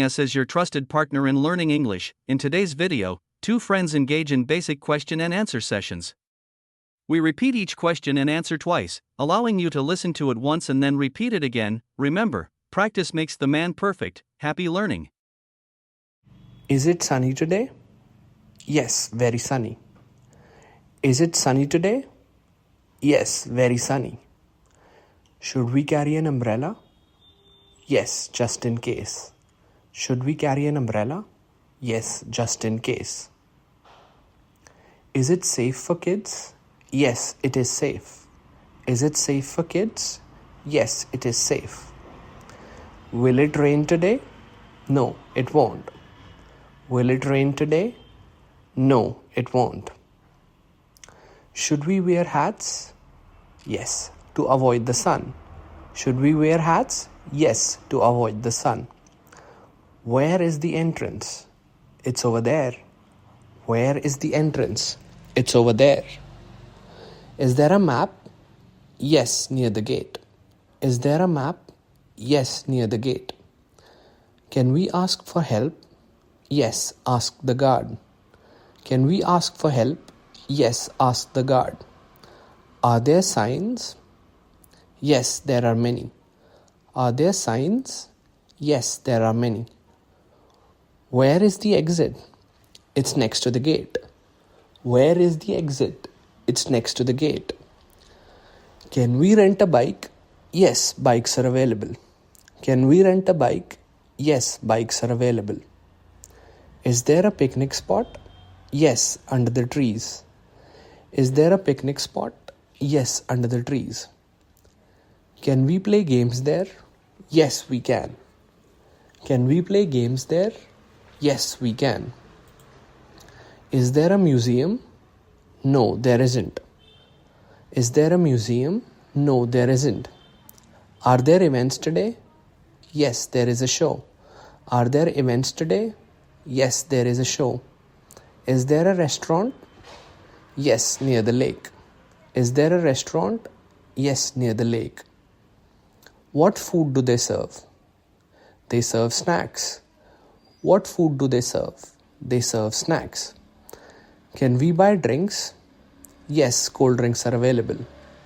us as your trusted partner in learning English. In today's video, two friends engage in basic question and answer sessions. We repeat each question and answer twice, allowing you to listen to it once and then repeat it again. Remember, practice makes the man perfect. Happy learning. Is it sunny today? Yes, very sunny. Is it sunny today? Yes, very sunny. Should we carry an umbrella? Yes, just in case. Should we carry an umbrella? Yes, just in case. Is it safe for kids? Yes, it is safe. Is it safe for kids? Yes, it is safe. Will it rain today? No, it won't. Will it rain today? No, it won't. Should we wear hats? Yes, to avoid the sun. Should we wear hats? Yes, to avoid the sun. Where is the entrance? It's over there. Where is the entrance? It's over there. Is there a map? Yes, near the gate. Is there a map? Yes, near the gate. Can we ask for help? Yes, ask the guard. Can we ask for help? Yes, ask the guard. Are there signs? Yes, there are many. Are there signs? Yes, there are many. Where is the exit? It's next to the gate. Where is the exit? It's next to the gate. Can we rent a bike? Yes, bikes are available. Can we rent a bike? Yes, bikes are available. Is there a picnic spot? Yes, under the trees. Is there a picnic spot? Yes, under the trees. Can we play games there? Yes, we can. Can we play games there? Yes, we can. Is there a museum? No, there isn't. Is there a museum? No, there isn't. Are there events today? Yes, there is a show. Are there events today? Yes, there is a show. Is there a restaurant? Yes, near the lake. Is there a restaurant? Yes, near the lake. What food do they serve? They serve snacks. What food do they serve? They serve snacks. Can we buy drinks? Yes, cold drinks are available.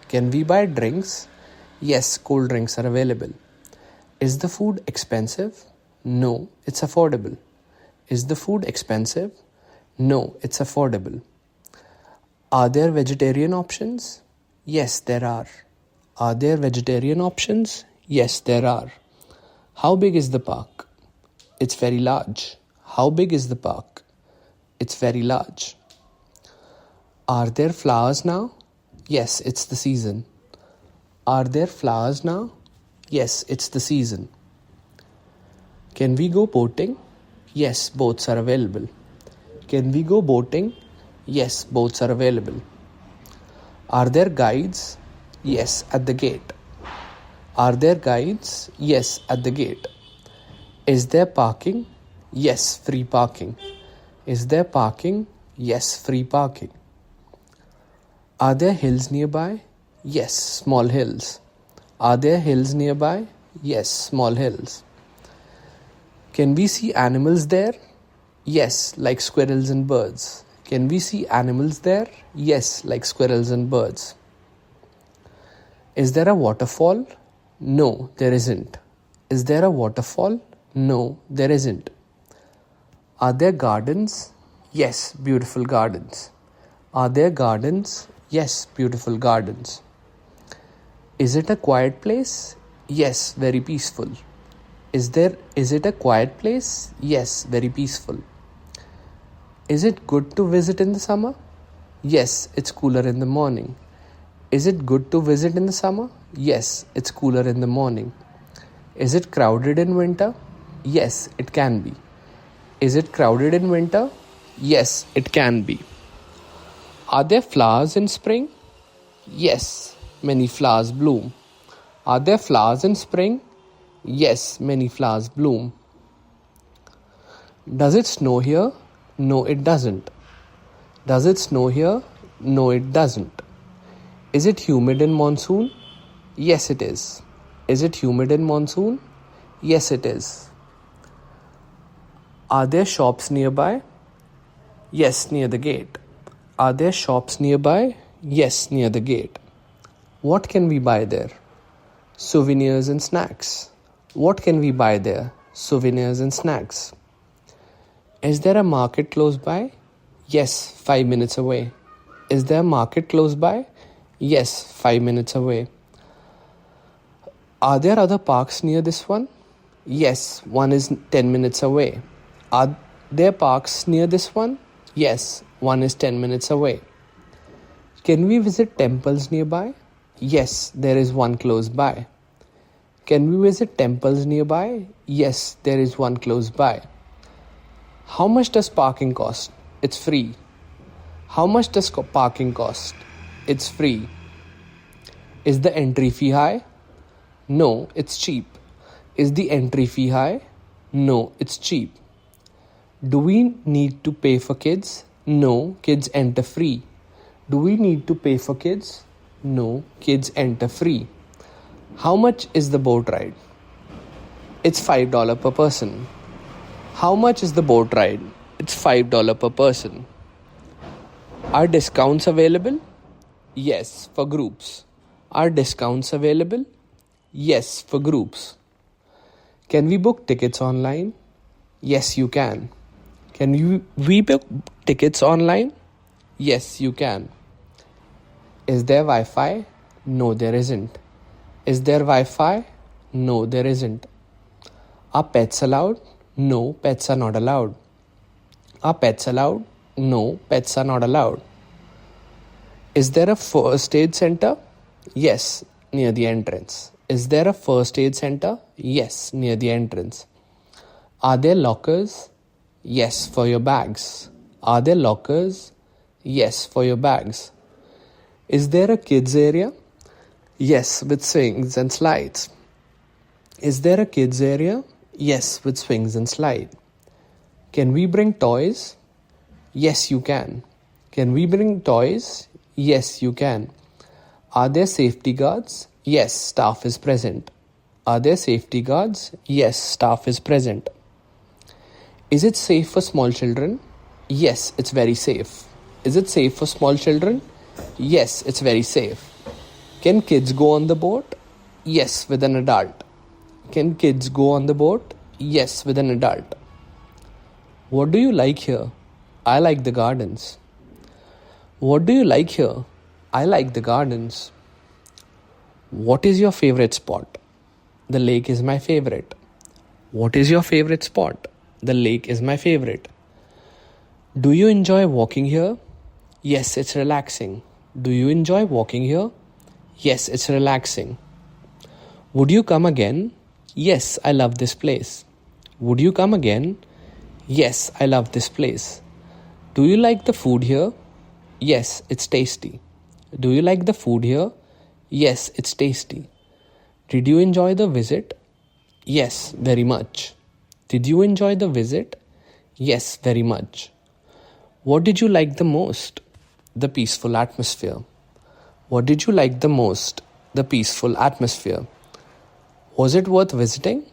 Can we buy drinks? Yes, cold drinks are available. Is the food expensive? No, it's affordable. Is the food expensive? No, it's affordable. Are there vegetarian options? Yes, there are. Are there vegetarian options? Yes, there are. How big is the park? It's very large. How big is the park? It's very large. Are there flowers now? Yes, it's the season. Are there flowers now? Yes, it's the season. Can we go boating? Yes, boats are available. Can we go boating? Yes, boats are available. Are there guides? Yes, at the gate. Are there guides? Yes, at the gate. Is there parking? Yes, free parking. Is there parking? Yes, free parking. Are there hills nearby? Yes, small hills. Are there hills nearby? Yes, small hills. Can we see animals there? Yes, like squirrels and birds. Can we see animals there? Yes, like squirrels and birds. Is there a waterfall? No, there isn't. Is there a waterfall? No, there isn't. Are there gardens? Yes, beautiful gardens. Are there gardens? Yes, beautiful gardens. Is it a quiet place? Yes, very peaceful. Is it a quiet place? Yes, very peaceful. Is it good to visit in the summer? Yes, it's cooler in the morning. Is it good to visit in the summer? Yes, it's cooler in the morning. Is it crowded in winter? Yes, it can be. Is it crowded in winter? Yes, it can be. Are there flowers in spring? Yes, many flowers bloom. Are there flowers in spring? Yes, many flowers bloom. Does it snow here? No, it doesn't. Does it snow here? No, it doesn't. Is it humid in monsoon? Yes, it is. Is it humid in monsoon? Yes, it is. Are there shops nearby? Yes, near the gate. Are there shops nearby? Yes, near the gate. What can we buy there? Souvenirs and snacks. What can we buy there? Souvenirs and snacks. Is there a market close by? Yes, 5 minutes away. Is there a market close by? Yes, 5 minutes away. Are there other parks near this one? Yes, one is 10 minutes away. Are there parks near this one? Yes, one is 10 minutes away. Can we visit temples nearby? Yes, there is one close by. Can we visit temples nearby? Yes, there is one close by. How much does parking cost? It's free. How much does parking cost? It's free. Is the entry fee high? No, it's cheap. Is the entry fee high? No, it's cheap. Do we need to pay for kids? No, kids enter free. Do we need to pay for kids? No, kids enter free. How much is the boat ride? It's $5 per person. How much is the boat ride? It's $5 per person. Are discounts available? Yes, for groups. Are discounts available? Yes, for groups. Can we book tickets online? Yes, you can. Can we book tickets online? Yes, you can. Is there Wi-Fi? No, there isn't. Is there Wi-Fi? No, there isn't. Are pets allowed? No, pets are not allowed. Are pets allowed? No, pets are not allowed. Is there a first aid center? Yes, near the entrance. Is there a first aid center? Yes, near the entrance. Are there lockers? Yes, for your bags. Are there lockers? Yes, for your bags. Is there a kids area? Yes, with swings and slides. Is there a kids area? Yes, with swings and slide. Can we bring toys? Yes, you can. Can we bring toys? Yes, you can. Are there safety guards? Yes, staff is present. Are there safety guards? Yes, staff is present. Is it safe for small children? Yes, it's very safe. Is it safe for small children? Yes, it's very safe. Can kids go on the boat? Yes, with an adult. Can kids go on the boat? Yes, with an adult. What do you like here? I like the gardens. What do you like here? I like the gardens. What is your favorite spot? The lake is my favorite. What is your favorite spot? The lake is my favorite. Do you enjoy walking here? Yes, it's relaxing. Do you enjoy walking here? Yes, it's relaxing. Would you come again? Yes, I love this place. Would you come again? Yes, I love this place. Do you like the food here? Yes, it's tasty. Do you like the food here? Yes, it's tasty. Did you enjoy the visit? Yes, very much. Did you enjoy the visit? Yes, very much. What did you like the most? The peaceful atmosphere. What did you like the most? The peaceful atmosphere. Was it worth visiting?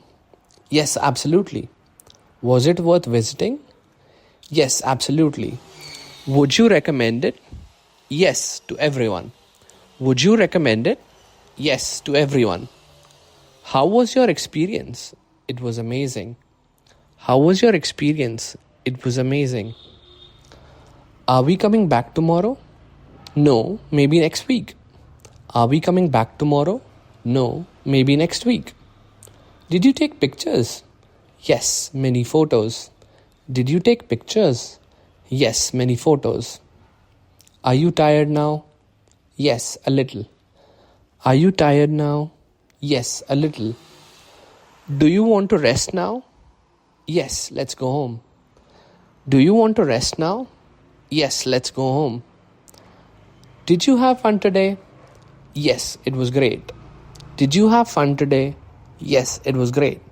Yes, absolutely. Was it worth visiting? Yes, absolutely. Would you recommend it? Yes, to everyone. Would you recommend it? Yes, to everyone. How was your experience? It was amazing. How was your experience? It was amazing. Are we coming back tomorrow? No, maybe next week. Are we coming back tomorrow? No, maybe next week. Did you take pictures? Yes, many photos. Did you take pictures? Yes, many photos. Are you tired now? Yes, a little. Are you tired now? Yes, a little. Do you want to rest now? Yes, let's go home. Do you want to rest now? Yes, let's go home. Did you have fun today? Yes, it was great. Did you have fun today? Yes, it was great.